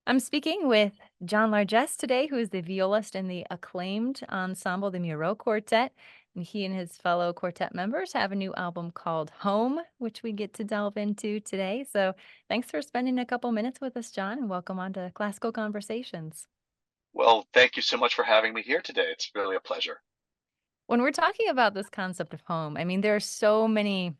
I'm speaking with John Largess today, who is the violist in the acclaimed ensemble, the Miró Quartet. And he and his fellow quartet members have a new album called Home, which we get to delve into today. So thanks for spending a couple minutes with us, John, and welcome on to Classical Conversations. Well, thank you so much for having me here today. It's really a pleasure. When we're talking about this concept of home, I mean, there are so many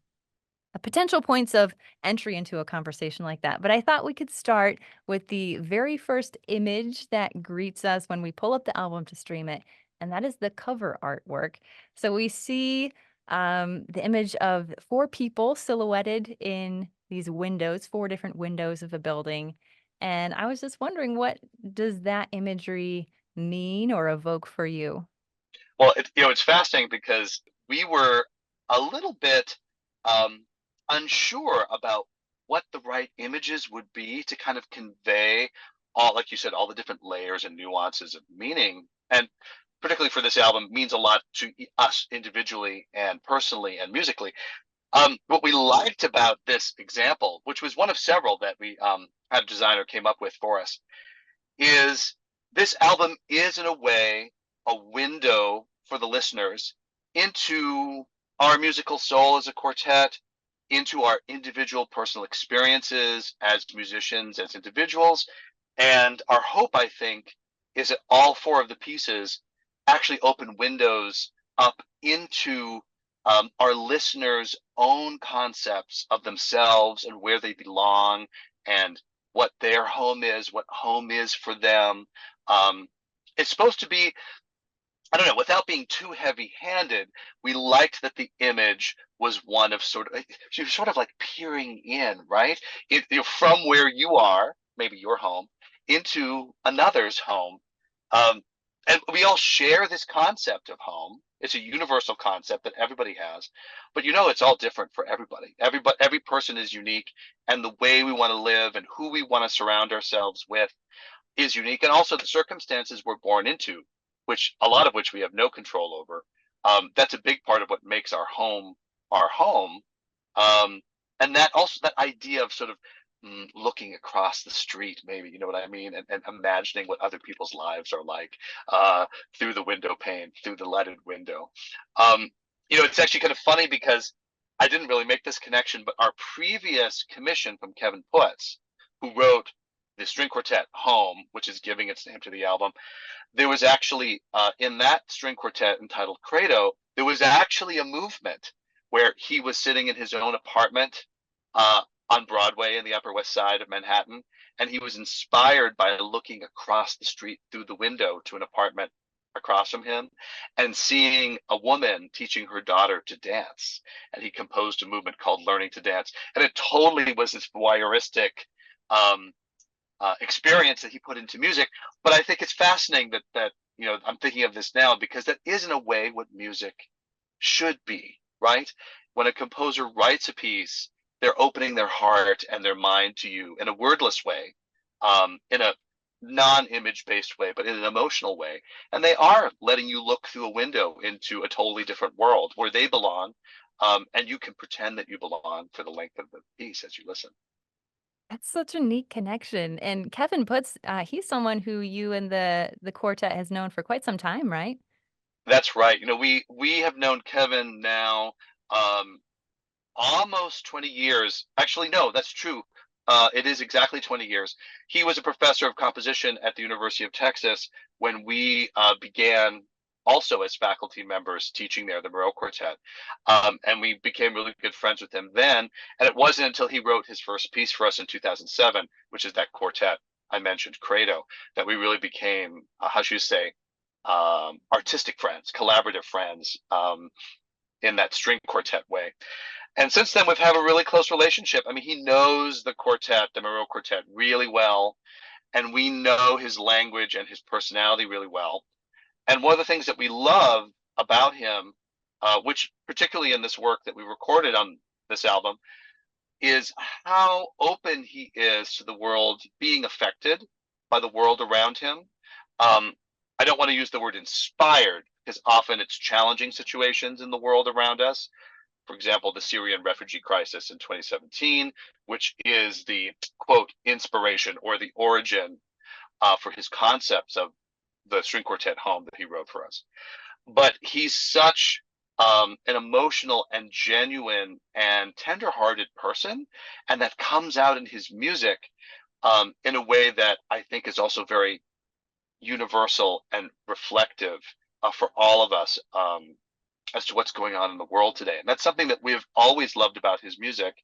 potential points of entry into a conversation like that. But I thought we could start with the very first image that greets us when we pull up the album to stream it, and that is the cover artwork. So we see the image of four people silhouetted in these windows, four different windows of a building. And I was just wondering, what does that imagery mean or evoke for you? Well, it's fascinating because we were a little bit um, unsure about what the right images would be to kind of convey all, like you said, all the different layers and nuances of meaning. And particularly for this album, means a lot to us individually and personally and musically. What we liked about this example, which was one of several that we had a designer came up with for us, is this album is in a way a window for the listeners into our musical soul as a quartet, into our individual personal experiences as musicians, as individuals. And our hope, I think, is that all four of the pieces actually open windows up into our listeners' own concepts of themselves and where they belong and what their home is, what home is for them. Um, it's supposed to be, I don't know, without being too heavy-handed, we liked that the image was one of you're sort of like peering in, right? From where you are, maybe your home, into another's home. Um, and we all share this concept of home. It's a universal concept that everybody has, but it's all different for everybody. Every person is unique, and the way we want to live and who we want to surround ourselves with is unique, and also the circumstances we're born into, which a lot of which we have no control over. That's a big part of what makes our home. Um, and that idea of sort of looking across the street, maybe, you know what I mean, and imagining what other people's lives are like uh, through the window pane, through the leaded window. Um, it's actually kind of funny because I didn't really make this connection, but our previous commission from Kevin Putz, who wrote the string quartet Home, which is giving its name to the album, there was actually in that string quartet entitled Credo, there was actually a movement where he was sitting in his own apartment on Broadway in the Upper West Side of Manhattan, and he was inspired by looking across the street through the window to an apartment across from him and seeing a woman teaching her daughter to dance. And he composed a movement called Learning to Dance. And it totally was this voyeuristic um, experience that he put into music. But I think it's fascinating that I'm thinking of this now because that is in a way what music should be, right? When a composer writes a piece, they're opening their heart and their mind to you in a wordless way, in a non-image based way, but in an emotional way. And they are letting you look through a window into a totally different world where they belong. And you can pretend that you belong for the length of the piece as you listen. That's such a neat connection, and Kevin Puts, he's someone who you and the quartet has known for quite some time, right? That's right. We have known Kevin now um, almost 20 years. Actually, no, that's true. It is exactly 20 years. He was a professor of composition at the University of Texas when we began also as faculty members teaching there, the Miró Quartet. And we became really good friends with him then. And it wasn't until he wrote his first piece for us in 2007, which is that quartet I mentioned, Credo, that we really became, how should you say, artistic friends, collaborative friends in that string quartet way. And since then, we've had a really close relationship. I mean, he knows the quartet, the Miró Quartet, really well, and we know his language and his personality really well. And one of the things that we love about him, which particularly in this work that we recorded on this album, is how open he is to the world being affected by the world around him. Um, I don't want to use the word inspired because often it's challenging situations in the world around us. For example, the Syrian refugee crisis in 2017, which is the quote inspiration or the origin for his concepts of the string quartet home that he wrote for us. But he's such an emotional and genuine and tender-hearted person, and that comes out in his music in a way that I think is also very universal and reflective for all of us as to what's going on in the world today. And that's something that we've always loved about his music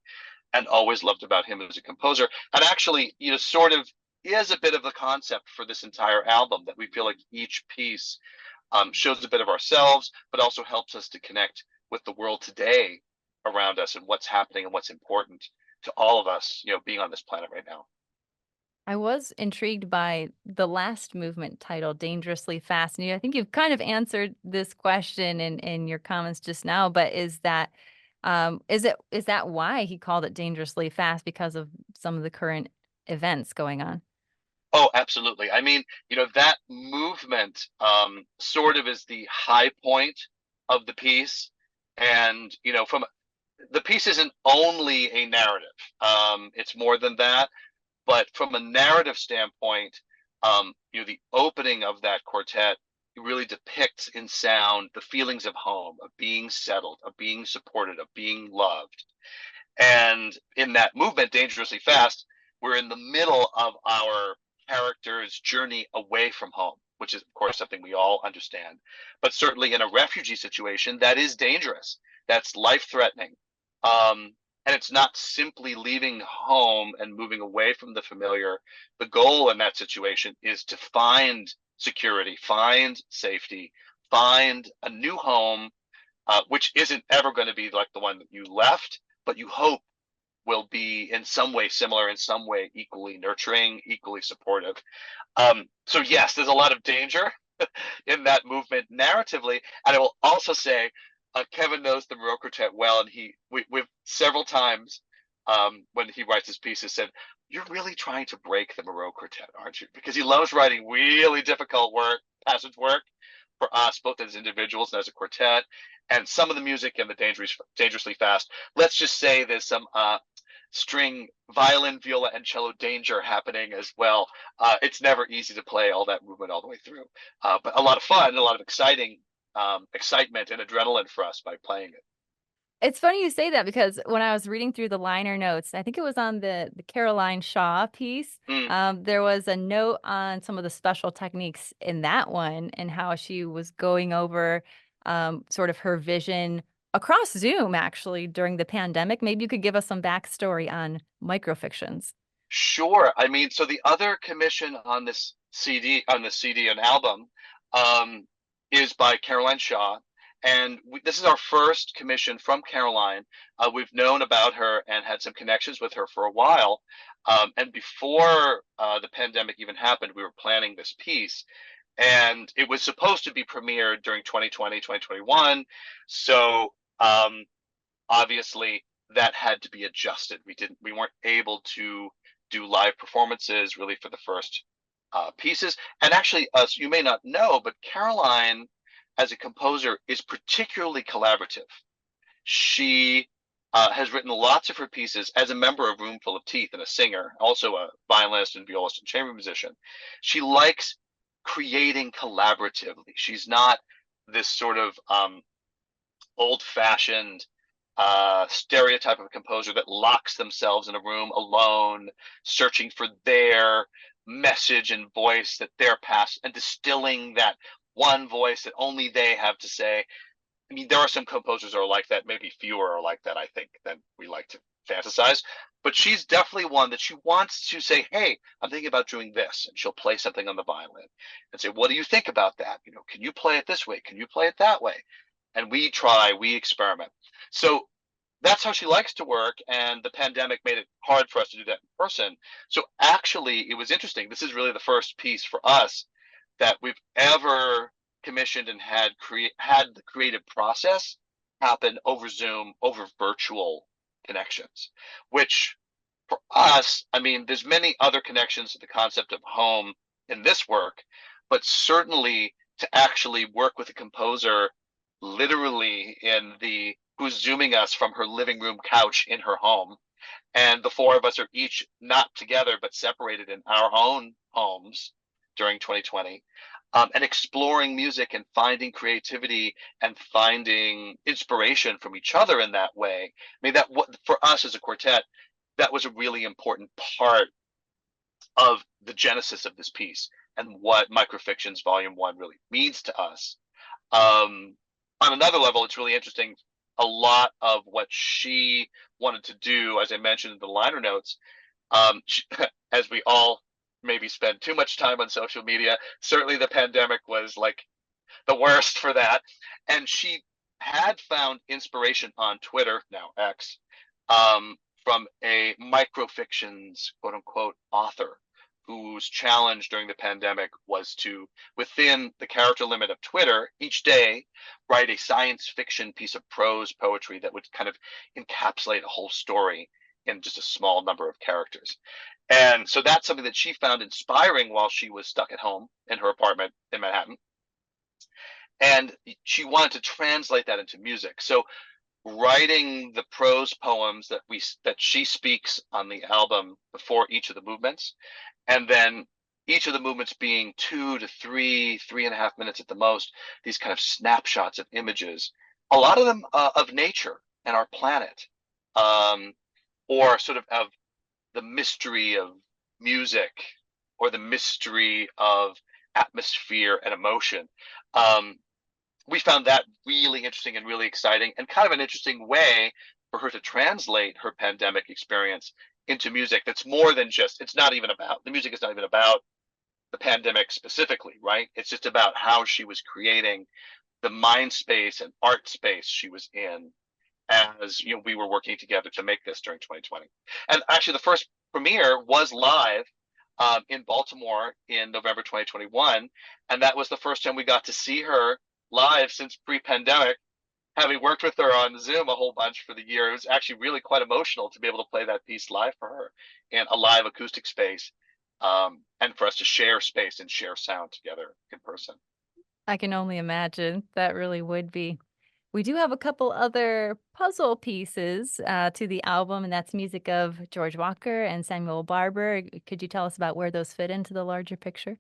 and always loved about him as a composer. And actually, sort of is a bit of the concept for this entire album, that we feel like each piece shows a bit of ourselves, but also helps us to connect with the world today around us and what's happening and what's important to all of us, being on this planet right now. I was intrigued by the last movement titled Dangerously Fast. And I think you've kind of answered this question in your comments just now, but is that why he called it dangerously fast, because of some of the current events going on? Oh, absolutely. I mean, that movement sort of is the high point of the piece. And, from the piece isn't only a narrative. It's more than that. But from a narrative standpoint, the opening of that quartet really depicts in sound the feelings of home, of being settled, of being supported, of being loved. And in that movement, Dangerously Fast, we're in the middle of our character's journey away from home, which is, of course, something we all understand. But certainly in a refugee situation, that is dangerous. That's life threatening. And it's not simply leaving home and moving away from the familiar. The goal in that situation is to find security, find safety, find a new home, which isn't ever going to be like the one that you left, but you hope will be in some way similar, in some way equally nurturing, equally supportive. So yes, there's a lot of danger in that movement narratively. And I will also say, Kevin knows the Miró Quartet well, and we've several times when he writes his pieces said, "You're really trying to break the Miró Quartet, aren't you?" Because he loves writing really difficult passage work for us, both as individuals and as a quartet. And some of the music in the Dangerously Fast, let's just say there's some string, violin, viola, and cello danger happening as well. It's never easy to play all that movement all the way through, but a lot of fun, a lot of excitement and adrenaline for us by playing it. It's funny you say that, because when I was reading through the liner notes, I think it was on the Caroline Shaw piece, Mm, there was a note on some of the special techniques in that one and how she was going over sort of her vision across Zoom actually during the pandemic. Maybe you could give us some backstory on microfictions. sure. I mean, so the other commission on this CD and album, um, is by Caroline Shaw, and this is our first commission from Caroline. We've known about her and had some connections with her for a while, and before the pandemic even happened, we were planning this piece, and it was supposed to be premiered during 2020, 2021. So obviously that had to be adjusted. We weren't able to do live performances really for the first pieces. And actually, you may not know, but Caroline, as a composer, is particularly collaborative. She has written lots of her pieces as a member of Room Full of Teeth and a singer, also a violinist and violist and chamber musician. She likes creating collaboratively. She's not this sort of old-fashioned stereotype of a composer that locks themselves in a room alone, searching for their message and voice that they're past, and distilling that one voice that only they have to say. I mean, there are some composers that are like that, maybe fewer are like that, I think, than we like to fantasize. But she's definitely one that she wants to say, "Hey, I'm thinking about doing this," and she'll play something on the violin and say, "What do you think about that? Can you play it this way? Can you play it that way?" And we experiment. So that's how she likes to work, and the pandemic made it hard for us to do that in person. So actually, it was interesting. This is really the first piece for us that we've ever commissioned and had the creative process happen over Zoom, over virtual connections, which for us, I mean, there's many other connections to the concept of home in this work, but certainly to actually work with a composer literally who's zooming us from her living room couch in her home, and the four of us are each not together but separated in our own homes, during 2020, and exploring music and finding creativity and finding inspiration from each other in that way. I mean, that what for us as a quartet, that was a really important part of the genesis of this piece and what Microfictions Volume 1 really means to us. On another level, it's really interesting. A lot of what she wanted to do, as I mentioned in the liner notes, she, as we all maybe spend too much time on social media, certainly the pandemic was like the worst for that. And she had found inspiration on Twitter, now X, from a microfictions quote unquote author whose challenge during the pandemic was to, within the character limit of Twitter, each day write a science fiction piece of prose poetry that would kind of encapsulate a whole story in just a small number of characters. And so that's something that she found inspiring while she was stuck at home in her apartment in Manhattan. And she wanted to translate that into music. So writing the prose poems that she speaks on the album before each of the movements, and then each of the movements being 2 to 3.5 minutes at the most, these kind of snapshots of images, a lot of them of nature and our planet, or sort of the mystery of music or the mystery of atmosphere and emotion. We found that really interesting and really exciting, and kind of an interesting way for her to translate her pandemic experience into music that's more than just, it's not even about, the music is not even about the pandemic specifically, right? It's just about how she was creating the mind space and art space she was in as we were working together to make this during 2020. And actually the first premiere was live in Baltimore in November 2021, and that was the first time we got to see her live since pre-pandemic, having worked with her on Zoom a whole bunch for the year. It was actually really quite emotional to be able to play that piece live for her in a live acoustic space, and for us to share space and share sound together in person. I can only imagine. That really would be. We do have a couple other puzzle pieces, to the album, and that's music of George Walker and Samuel Barber. Could you tell us about where those fit into the larger picture?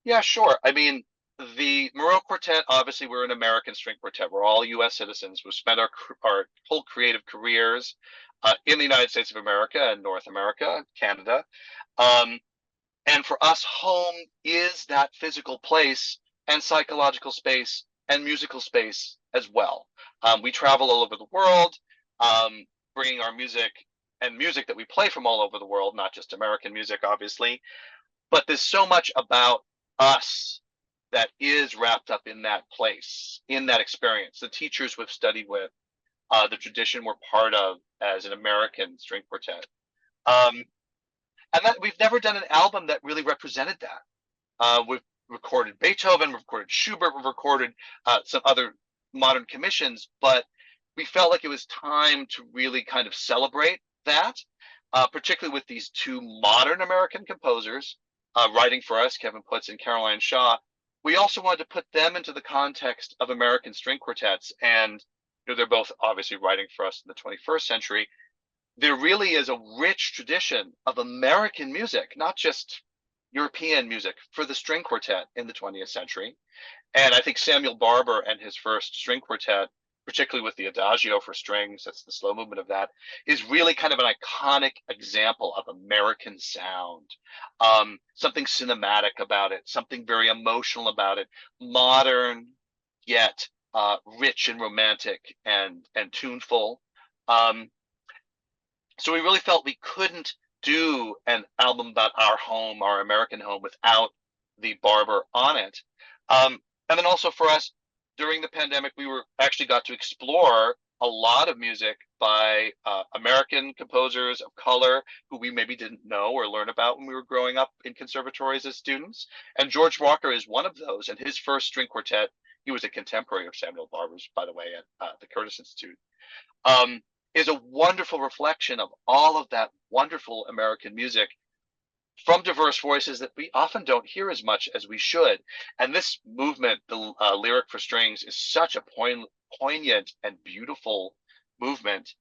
Yeah, sure. I mean, the Miró Quartet, obviously, we're an American string quartet. We're all U.S. citizens. We've spent our whole creative careers in the United States of America and North America, Canada. Um, and for us, home is that physical place and psychological space and musical space as well. We travel all over the world, um, bringing our music and music that we play from all over the world, not just American music, obviously. But there's so much about us that is wrapped up in that place, in that experience. The teachers we've studied with, the tradition we're part of as an American string quartet. Um, and that we've never done an album that really represented that. We've recorded Beethoven, we've recorded Schubert, we've recorded some other modern commissions, but we felt like it was time to really kind of celebrate that, particularly with these two modern American composers writing for us, Kevin Putz and Caroline Shaw. We also wanted to put them into the context of American string quartets, and they're both obviously writing for us in the 21st century. There really is a rich tradition of American music, not just European music, for the string quartet in the 20th century. And I think Samuel Barber and his first string quartet, particularly with the Adagio for strings, that's the slow movement of that, is really kind of an iconic example of American sound. Something cinematic about it, something very emotional about it, modern yet rich and romantic and tuneful. Um, so we really felt we couldn't do an album about our home, our American home, without the Barber on it. And then also for us, during the pandemic, we were actually got to explore a lot of music by American composers of color who we maybe didn't know or learn about when we were growing up in conservatories as students. And George Walker is one of those. And his first string quartet, he was a contemporary of Samuel Barber's, by the way, at the Curtis Institute. Is a wonderful reflection of all of that wonderful American music from diverse voices that we often don't hear as much as we should. And this movement, the lyric for strings, is such a poignant and beautiful movement.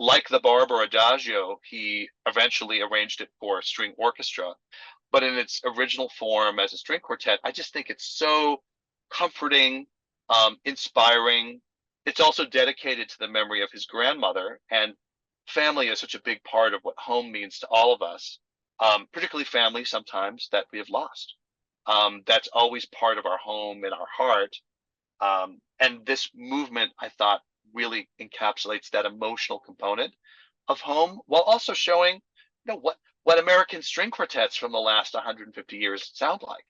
Like the Barber Adagio, he eventually arranged it for string orchestra. but in its original form as a string quartet, I just think it's so comforting, inspiring. It's also dedicated to the memory of his grandmother, and family is such a big part of what home means to all of us, particularly family sometimes that we have lost. That's always part of our home in our heart. And this movement, I thought, really encapsulates that emotional component of home while also showing, what American string quartets from the last 150 years sound like.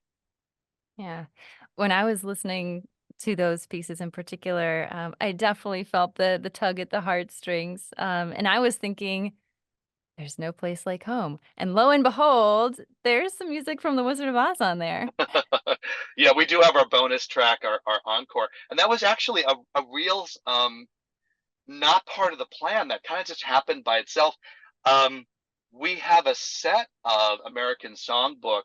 Yeah. When I was listening to those pieces in particular, I definitely felt the tug at the heartstrings, and I was thinking, "There's no place like home," and lo and behold, there's some music from The Wizard of Oz on there. Yeah, we do have our bonus track, our encore, and that was actually a real not part of the plan. That kind of just happened by itself. Um, we have a set of American songbook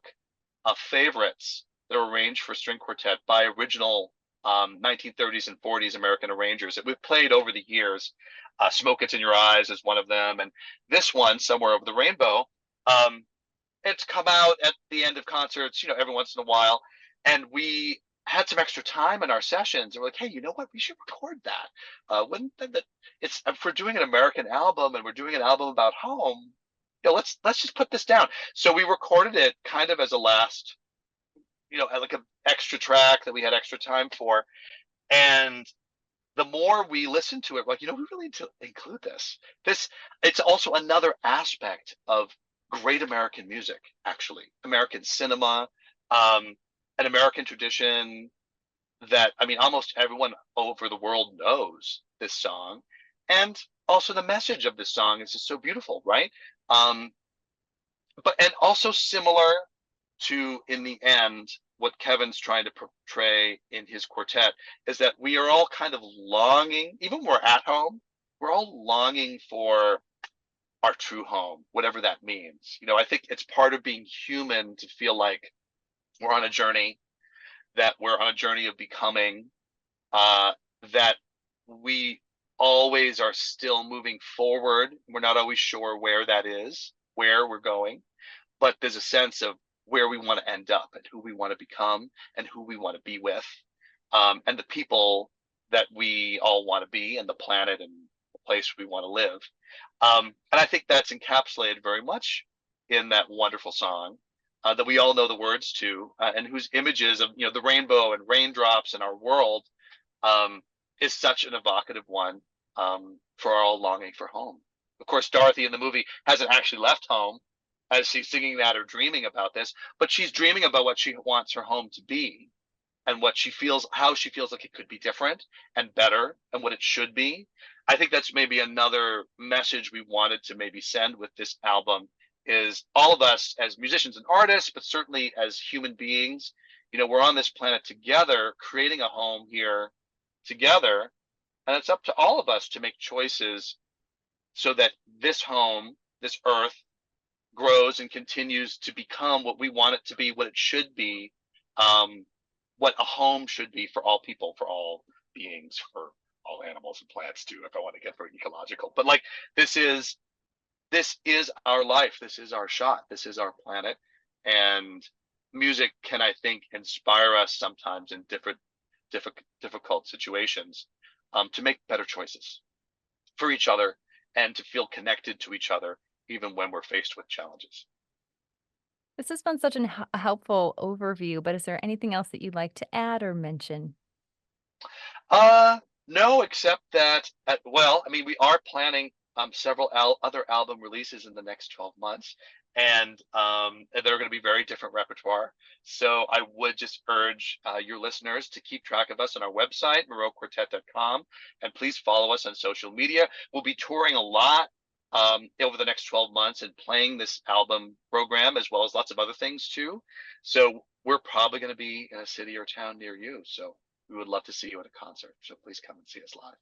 favorites that are arranged for string quartet by original 1930s and 40s American arrangers that we've played over the years. "Smoke It's in Your Eyes" is one of them, and this one, "Somewhere Over the Rainbow," um, it's come out at the end of concerts, every once in a while, and we had some extra time in our sessions, and we're like, "Hey, you know what? We should record that. Wouldn't that it's if we're doing an American album and we're doing an album about home, let's just put this down." So we recorded it kind of as a last, like an extra track that we had extra time for, and the more we listen to it, like, we really need to include this. It's also another aspect of great American music, actually, American cinema, um, an American tradition that, I mean, almost everyone over the world knows this song. And also the message of this song is just so beautiful, right? Um, and also similar to, in the end, what Kevin's trying to portray in his quartet is that we are all kind of longing, even when we're at home, we're all longing for our true home, whatever that means. I think it's part of being human to feel like we're on a journey, that we're on a journey of becoming, uh, that we always are still moving forward. We're not always sure where that is, where we're going, but there's a sense of where we want to end up and who we want to become and who we want to be with, and the people that we all want to be, and the planet and the place we want to live. And I think that's encapsulated very much in that wonderful song that we all know the words to, and whose images of, the rainbow and raindrops in our world, um, is such an evocative one, for our all longing for home. Of course, Dorothy in the movie hasn't actually left home as she's singing that or dreaming about this, but she's dreaming about what she wants her home to be, and what she feels, how she feels like it could be different and better and what it should be. I think that's maybe another message we wanted to maybe send with this album, is all of us as musicians and artists, but certainly as human beings, we're on this planet together, creating a home here together. And it's up to all of us to make choices so that this home, this earth, grows and continues to become what we want it to be, what it should be, um, what a home should be for all people, for all beings, for all animals and plants too, if I want to get very ecological. But like, this is our life, this is our shot, this is our planet, and music can, I think, inspire us sometimes in difficult situations, to make better choices for each other and to feel connected to each other even when we're faced with challenges. This has been such a helpful overview, but is there anything else that you'd like to add or mention? No, except that, well, I mean, we are planning several other album releases in the next 12 months, and they're going to be very different repertoire. So I would just urge your listeners to keep track of us on our website, miroquartet.com, and please follow us on social media. We'll be touring a lot over the next 12 months and playing this album program as well as lots of other things too. So we're probably going to be in a city or town near you. So we would love to see you at a concert. So please come and see us live.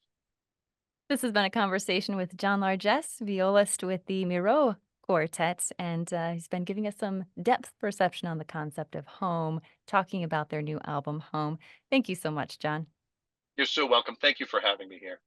This has been a conversation with John Largess, violist with the Miró Quartet, and he's been giving us some depth perception on the concept of home, talking about their new album, Home. Thank you so much, John. You're so welcome. Thank you for having me here.